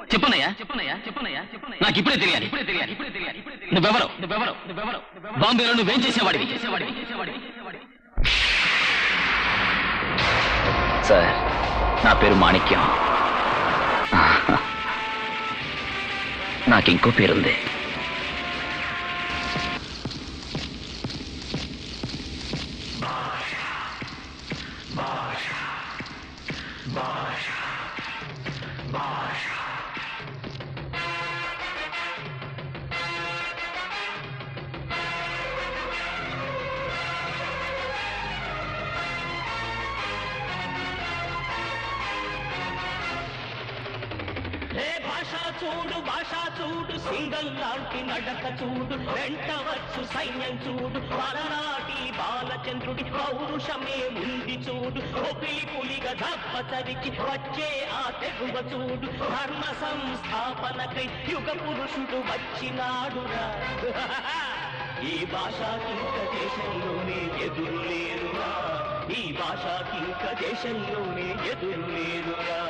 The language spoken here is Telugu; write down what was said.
చెప్పనయ్యా నాకు ఇప్పుడే తెలియాలి నువ్వెవరో బాంబేలో నువ్వేం చేసేవాడివి సార్ నా పేరు మాణిక్యం నాకు ఇంకో పేరుంది భాషా చూడు సింగల్ లాంటి నడక చూడు వెంటవచ్చు సైన్యం చూడు పలనాటి బాలచంద్రుడి పౌరుషమే ఉంది చూడు ఒపిలి పులిగా దప్పచరికి వచ్చే ఆ తెగువ చూడు ధర్మ సంస్థాపనకై యుగ పురుషుడు వచ్చినాడురా ఈ భాషాకింక దేశంలోనే ఎదురు లేరురా ఈ భాషాకింక దేశంలోనే ఎదురు లేరురా